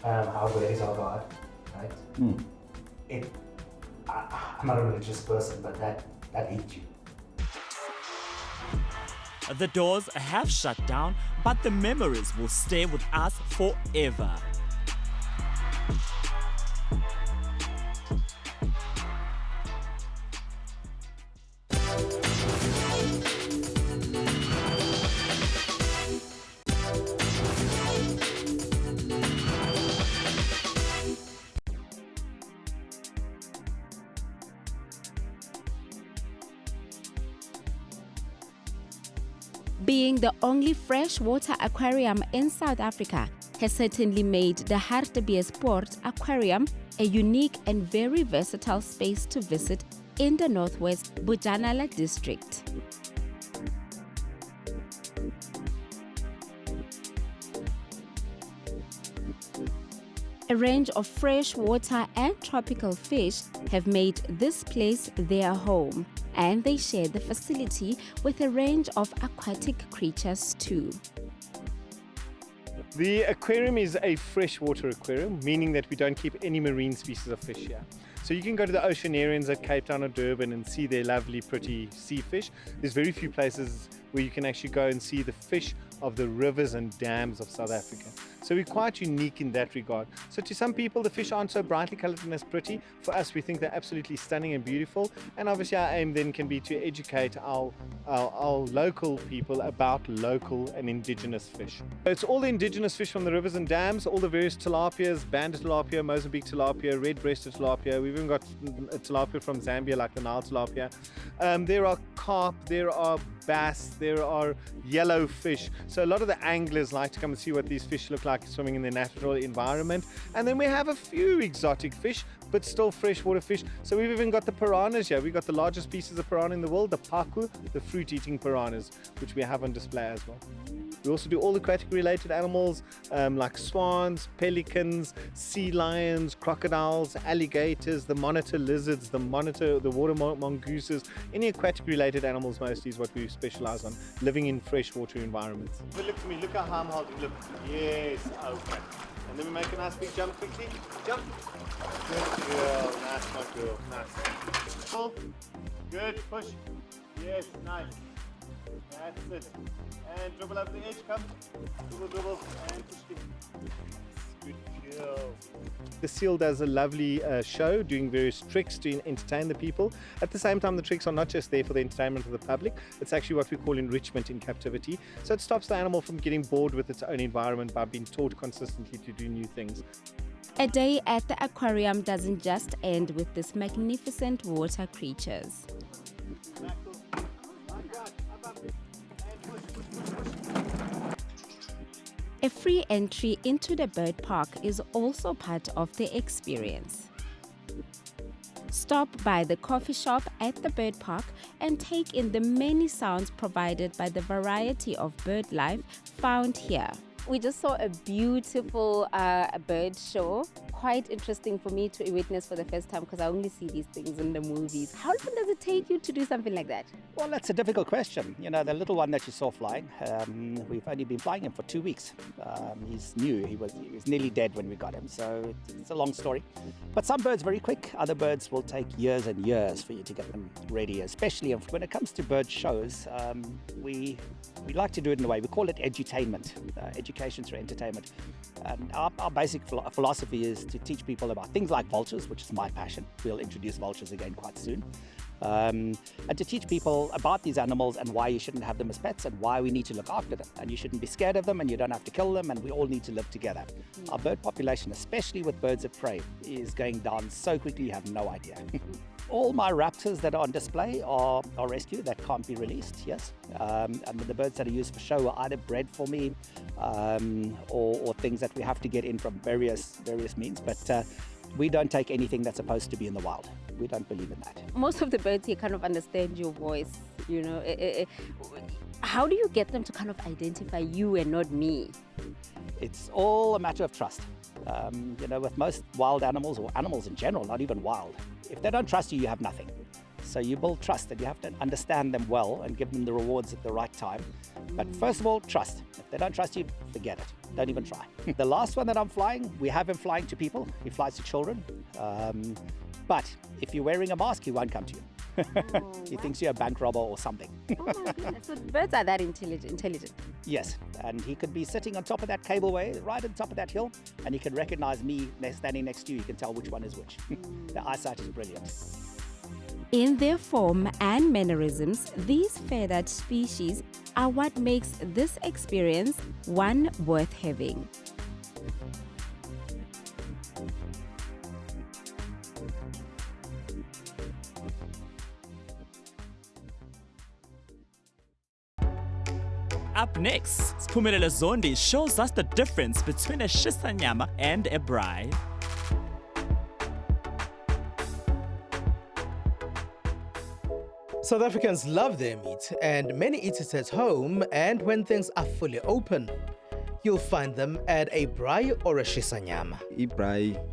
how great is our God, right? I'm not a religious person, but that hits you. The doors have shut down, but the memories will stay with us forever. Being the only freshwater aquarium in South Africa has certainly made the Hertie Sport Aquarium a unique and very versatile space to visit in the Northwest Bojanala district. A range of freshwater and tropical fish have made this place their home, and they share the facility with a range of aquatic creatures too. The aquarium is a freshwater aquarium, meaning that we don't keep any marine species of fish here. So you can go to the oceanarians at Cape Town or Durban and see their lovely, pretty sea fish. There's very few places where you can actually go and see the fish of the rivers and dams of South Africa. So we're quite unique in that regard. So to some people, the fish aren't so brightly colored and as pretty. For us, we think they're absolutely stunning and beautiful. And obviously our aim then can be to educate our local people about local and indigenous fish. So it's all the indigenous fish from the rivers and dams, all the various tilapias, banded tilapia, Mozambique tilapia, red-breasted tilapia. We've even got a tilapia from Zambia, like the Nile tilapia. There are carp, there are bass, there are yellow fish. So a lot of the anglers like to come and see what these fish look like swimming in their natural environment. And then we have a few exotic fish, but still freshwater fish. So we've even got the piranhas here. We've got the largest species of piranha in the world, the pacu, the fruit-eating piranhas, which we have on display as well. We also do all aquatic-related animals like swans, pelicans, sea lions, crocodiles, alligators, the monitor lizards, the water mongooses. Any aquatic-related animals mostly is what we specialize on, living in freshwater environments. But look to me, look how I'm holding, look. Yes, okay. And then we make a nice big jump quickly. Jump. Good girl, nice, my girl, nice. Pull. Good, push. Yes, nice. That's it. And dribble over the edge, come. Dribble, and push it. Good girl. The seal does a lovely show, doing various tricks to entertain the people. At the same time, the tricks are not just there for the entertainment of the public. It's actually what we call enrichment in captivity. So it stops the animal from getting bored with its own environment by being taught consistently to do new things. A day at the aquarium doesn't just end with these magnificent water creatures. A free entry into the bird park is also part of the experience. Stop by the coffee shop at the bird park and take in the many sounds provided by the variety of bird life found here. We just saw a beautiful bird show. Quite interesting for me to witness for the first time because I only see these things in the movies. How long does it take you to do something like that? Well, that's a difficult question. You know, the little one that you saw flying, we've only been flying him for 2 weeks. He's new. He was nearly dead when we got him, so it's a long story. But some birds very quick. Other birds will take years and years for you to get them ready, especially when it comes to bird shows. We like to do it in a way. We call it edutainment, education through entertainment. And our basic philosophy is to teach people about things like vultures, which is my passion. We'll introduce vultures again quite soon. And to teach people about these animals and why you shouldn't have them as pets and why we need to look after them. And you shouldn't be scared of them and you don't have to kill them and we all need to live together. Our bird population, especially with birds of prey, is going down so quickly you have no idea. All my raptors that are on display are rescued, that can't be released, yes. And the birds that are used for show are either bred for me or things that we have to get in from various means. But we don't take anything that's supposed to be in the wild. We don't believe in that. Most of the birds here kind of understand your voice, you know. How do you get them to kind of identify you and not me? It's all a matter of trust. You know, with most wild animals or animals in general, not even wild, if they don't trust you, you have nothing. So you build trust, and you have to understand them well and give them the rewards at the right time. But first of all, trust. If they don't trust you, forget it. Don't even try. The last one that I'm flying, we have him flying to people. He flies to children. But if you're wearing a mask, he won't come to you. He thinks you're a bank robber or something. Oh my goodness. So birds are that intelligent. Yes, and he could be sitting on top of that cableway, right on top of that hill, and he can recognize me standing next to you. He can tell which one is which. The eyesight is brilliant. In their form and mannerisms, these feathered species are what makes this experience one worth having. Up next, Siphumelele Zondi shows us the difference between a Shisanyama and a braai. South Africans love their meat, and many eat it at home and when things are fully open. You'll find them at a braai or a Shisanyama. Braai,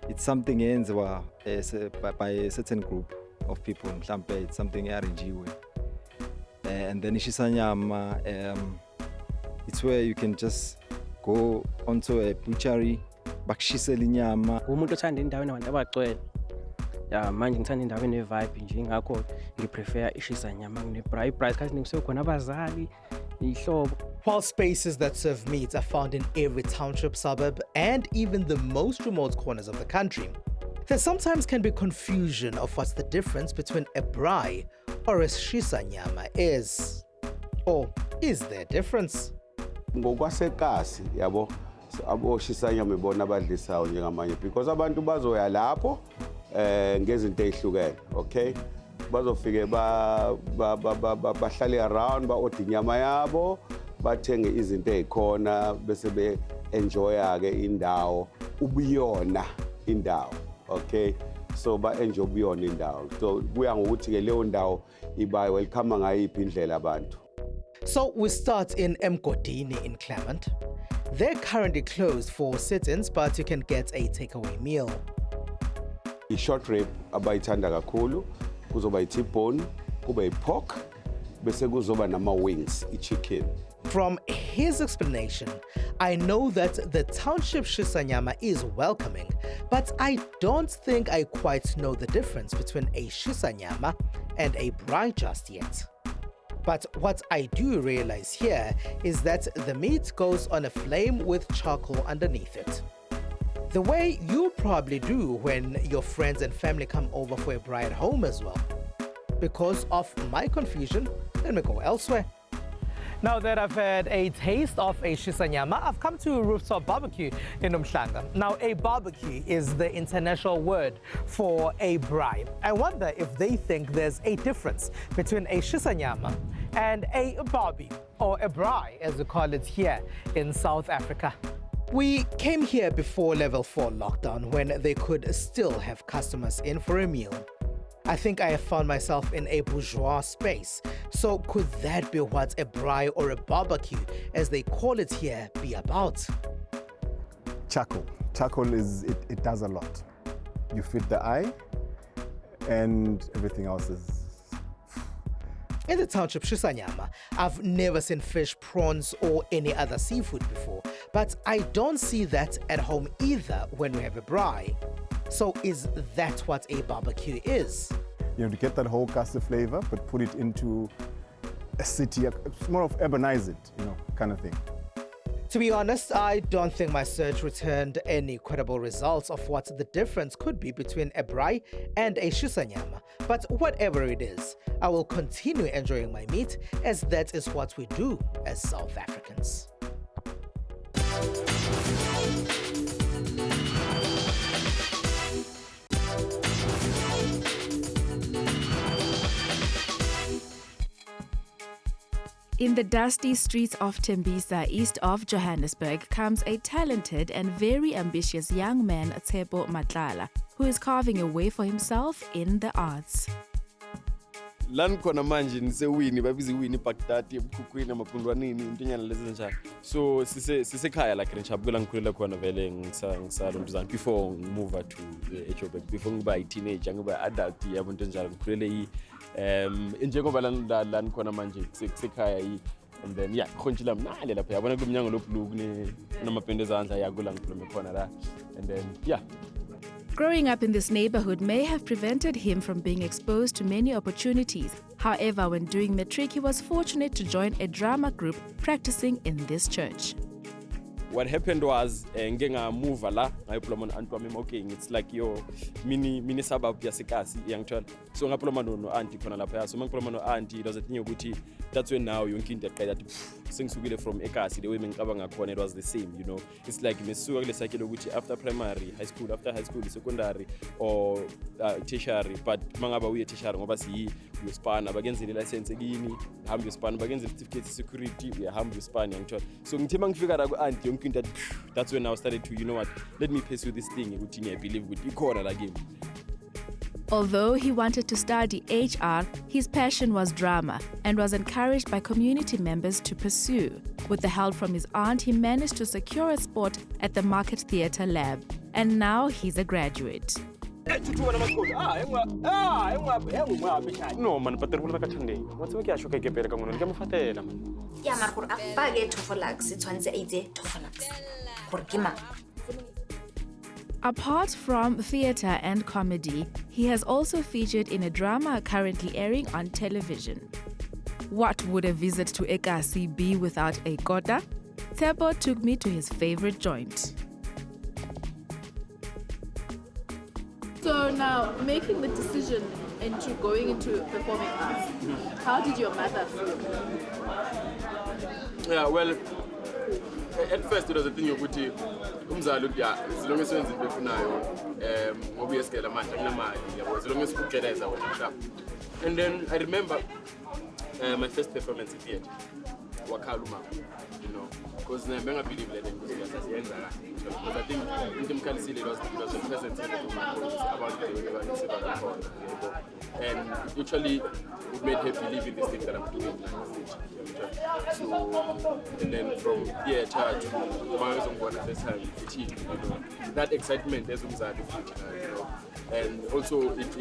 it's something eyenziwa by a certain group of people. Mhlampe it's something arrangiwe. And then Shisanyama, it's where you can just go onto a butchery, bakushisela inyama. Umuntu othanda indawo enabantu abagcwele. Ya manje ngithanda indawo ene-vibe nje, ingakho ngiprefer ishisanyama kune-braai. Braai isikhathi ningi khona abazali, ihlobo. While spaces that serve meat are found in every township, suburb, and even the most remote corners of the country, there sometimes can be confusion of what's the difference between a braai or a Shisanyama is. Or is there a difference? Ngokwasekasi yabo abo Shisanyama ibona abadlisayo njengamanye because abantu bazoya lapho ngezinto ezihlukene, okay? Bazofike bahlale around ba-order inyama yabo, bathenge izinto ezikhona bese be-enjoya ke indawo ubuyona indawo, okay? So ba-enjoy ubuyona indawo. So kuya ngokuthi ke leyo ndawo iba welcome ngayiphi indlela abantu. So we start in Mgodini in Clement. They're currently closed for sit-ins, but you can get a takeaway meal. I-short rib abayithanda kakhulu kuzoba i-T-bone, kuba i-pork, bese kuzoba nama-wings, i-chicken. From his explanation, I know that the township Shisanyama is welcoming, but I don't think I quite know the difference between a Shisanyama and a braai just yet. But what I do realize here is that the meat goes on a flame with charcoal underneath it. The way you probably do when your friends and family come over for a braai at home as well. Because of my confusion, let me go elsewhere. Now that I've had a taste of a Shisanyama, I've come to a rooftop barbecue in Umhlanga. Now, a barbecue is the international word for a braai. I wonder if they think there's a difference between a Shisanyama and a barbie, or a braai, as we call it here in South Africa. We came here before level 4 lockdown, when they could still have customers in for a meal. I think I have found myself in a bourgeois space. So could that be what a braai or a barbecue, as they call it here, be about? Charcoal. Charcoal it does a lot. You feed the eye and everything else is... In the township Shisanyama, I've never seen fish, prawns, or any other seafood before, but I don't see that at home either when we have a braai. So is that what a barbecue is? You know, to get that whole castle flavor, but put it into a city, it's more of urbanize it, you know, kind of thing. To be honest, I don't think my search returned any credible results of what the difference could be between a braai and a Shisanyama. But whatever it is, I will continue enjoying my meat, as that is what we do as South Africans. In the dusty streets of Tembisa, east of Johannesburg, comes a talented and very ambitious young man, Matala, who is carving a way for himself in the arts. lani khona manje nisewini babiza iwini ibhakdati ebukhukhwini amapundwanini intonyana lezi njalo so sisekhaya like ngijabula ngikhulela khona vele ngisalontuzana before ngimove to eJoburg before ngiba teenager ngiba adult yabo into njalo ngikhulele njengoba lani khona manje kusekhaya and then yeah khonjila mnale lapha yabona kumnyango loblue kunamapende ezandla yakula ngikhulume khona la and then yeah. Growing up in this neighborhood may have prevented him from being exposed to many opportunities. However, when doing matric, he was fortunate to join a drama group practicing in this church. What happened was move la ngayiphuluma no-auntie okay it's like your mini suburb yasekasi iyangithola so ngaphuluma no-auntie khona lapha so mangiphuluma no-auntie it was a thing ukuthi that's when now yonke into yaqala yathi sengisukile from ekasi the way mengicabanga ngakhona it was the same you know it's like mesuka kule cycle ukuthi after primary high school after high school secondary or tertiary but mangaba uye tertiary ngoba uyosipana bakenzele license ekini hamba uyosipana bakenzele certificate security uyahamba uyosipana yangithola so ngithi mangifika la ku-auntie yonke into that's when I started to you know what let me pursue this thing ukuthi I believe ukuthi ikhona la game. Although he wanted to study HR, his passion was drama and was encouraged by community members to pursue. With the help from his aunt, he managed to secure a spot at the Market Theatre Lab. And now he's a graduate. No man, but there will be a chande. What's the cash okay get come on fatela man. Ya markur apage tofolax tshwantse itse tofolax. Gore ke mang? Apart from theatre and comedy, he has also featured in a drama currently airing on television. What would a visit to Ekasi be without a kota? Tshepo took me to his favorite joint. So now, making the decision into going into performing arts, how did your mother feel? Yeah, well, at first it was a thing yokuthi umzali uthi silonge senze into efunayo ngoba uyesikela manje akunamali yabo silonge sikugeleza wena. And then I remember my first performance in theatre wakhala uma you know because I believe that because I think into mkhalisile was the presence about the and actually it made her believe in this thing that I'm doing so and then from theatre to my first time you know that excitement as you know and also it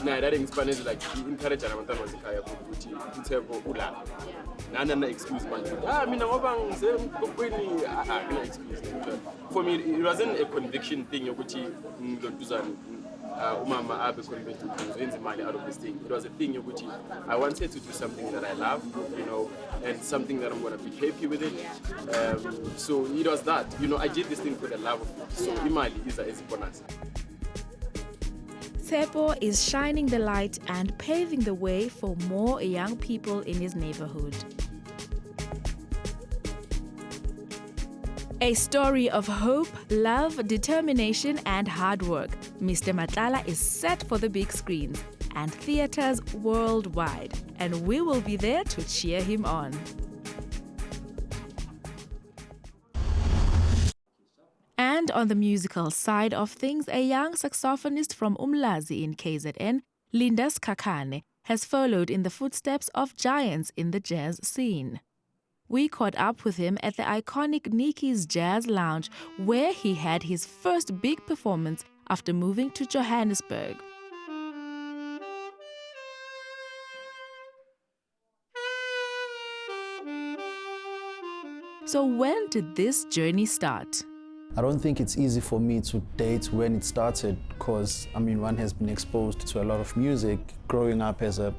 that Spanish like encourage abantwana basekhaya ukuthi uThebo ula nana excuse manje mina ngoba ngisekokwini akuna excuse for me it wasn't a conviction thing yokuthi ngilonduzana umama abe convinced ukuthi enze imali out of this thing. It was a thing yokuthi I wanted to do something that I love, you know, and something that I'm going to be happy with it. So it was that, you know, I did this thing for the love of it. So imali is a bonus. Tshepo is shining the light and paving the way for more young people in his neighborhood. A story of hope, love, determination, and hard work. Mr. Matala is set for the big screens and theaters worldwide, and we will be there to cheer him on. And on the musical side of things, a young saxophonist from Umlazi in KZN, Lindakane, has followed in the footsteps of giants in the jazz scene. We caught up with him at the iconic Nikki's Jazz Lounge, where he had his first big performance after moving to Johannesburg. So when did this journey start? I don't think it's easy for me to date when it started because, I mean, one has been exposed to a lot of music. Growing up as a,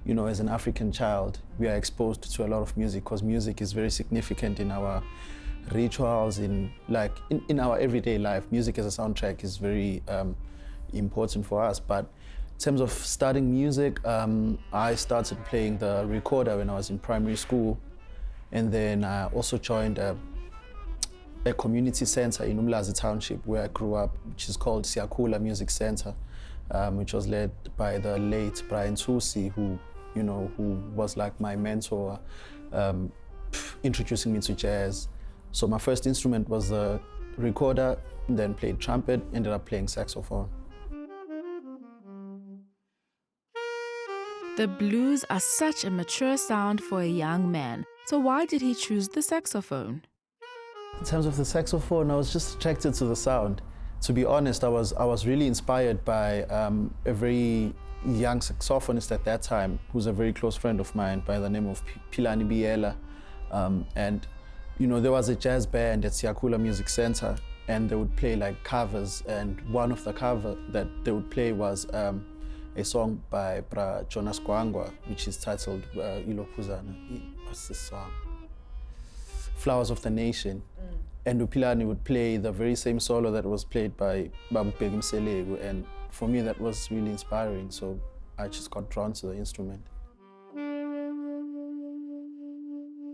you know, as an African child, we are exposed to a lot of music because music is very significant in our rituals, in our everyday life. Music as a soundtrack is very important for us. But in terms of starting music, I started playing the recorder when I was in primary school. And then I also joined a community center in Umlazi Township where I grew up, which is called Siakula Music Center, which was led by the late Brian Tusi, who was like my mentor, introducing me to jazz. So my first instrument was the recorder, then played trumpet, ended up playing saxophone. The blues are such a mature sound for a young man. So why did he choose the saxophone? In terms of the saxophone, I was just attracted to the sound. To be honest, I was really inspired by a very young saxophonist at that time, who's a very close friend of mine by the name of Pilani Biela. And you know, there was a jazz band at Siakula Music Center, and they would play like covers, and one of the covers that they would play was a song by Bra Jonas Gwangwa, which is titled Ilokuzana. What's this song? Flowers of the Nation. And Upilani would play the very same solo that was played by Babu Begum Selegu, and for me that was really inspiring, so I just got drawn to the instrument.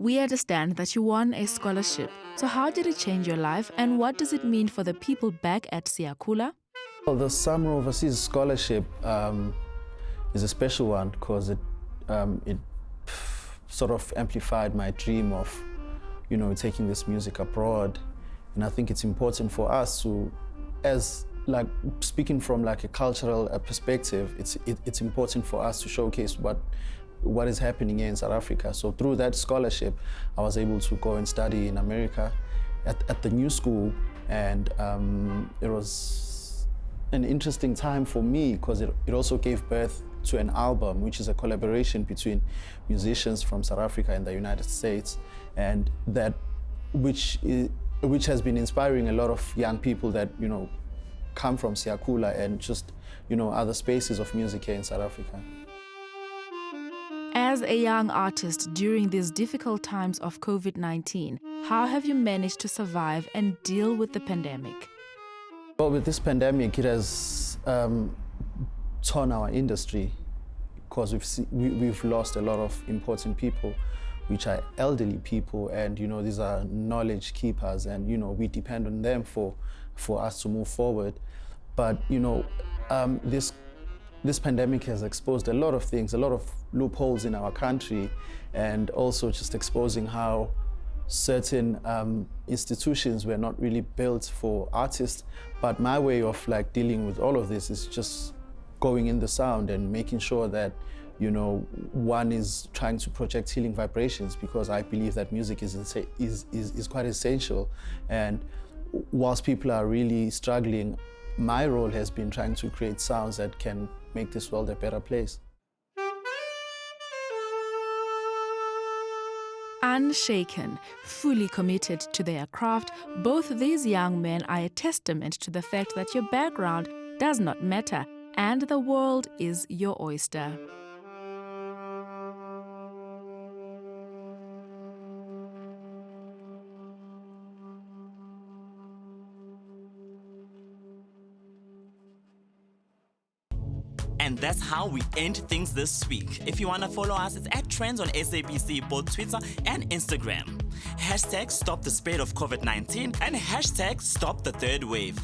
We understand that you won a scholarship. So how did it change your life, and what does it mean for the people back at Siakula? Well, the Summer Overseas Scholarship is a special one because it sort of amplified my dream of, you know, taking this music abroad. And I think it's important for us to, as like speaking from like a cultural perspective, it's important for us to showcase what is happening here in South Africa. So through that scholarship, I was able to go and study in America at the new school, and it was an interesting time for me because it also gave birth to an album, which is a collaboration between musicians from South Africa and the United States, and that which has been inspiring a lot of young people that, you know, come from Siakula and just, you know, other spaces of music here in South Africa. As a young artist during these difficult times of COVID-19, how have you managed to survive and deal with the pandemic? Well, with this pandemic, it has torn our industry because we've lost a lot of important people, which are elderly people, and you know, these are knowledge keepers, and you know, we depend on them for us to move forward. But you know, this pandemic has exposed a lot of things, a lot of loopholes in our country, and also just exposing how certain institutions were not really built for artists. But my way of like dealing with all of this is just going in the sound and making sure that, you know, one is trying to project healing vibrations, because I believe that music is quite essential. And whilst people are really struggling, my role has been trying to create sounds that can make this world a better place. Unshaken, fully committed to their craft, both these young men are a testament to the fact that your background does not matter and the world is your oyster. And that's how we end things this week. If you want to follow us, it's at Trendz on SABC, both Twitter and Instagram. Hashtag stop the spread of COVID-19 and hashtag stop the third wave.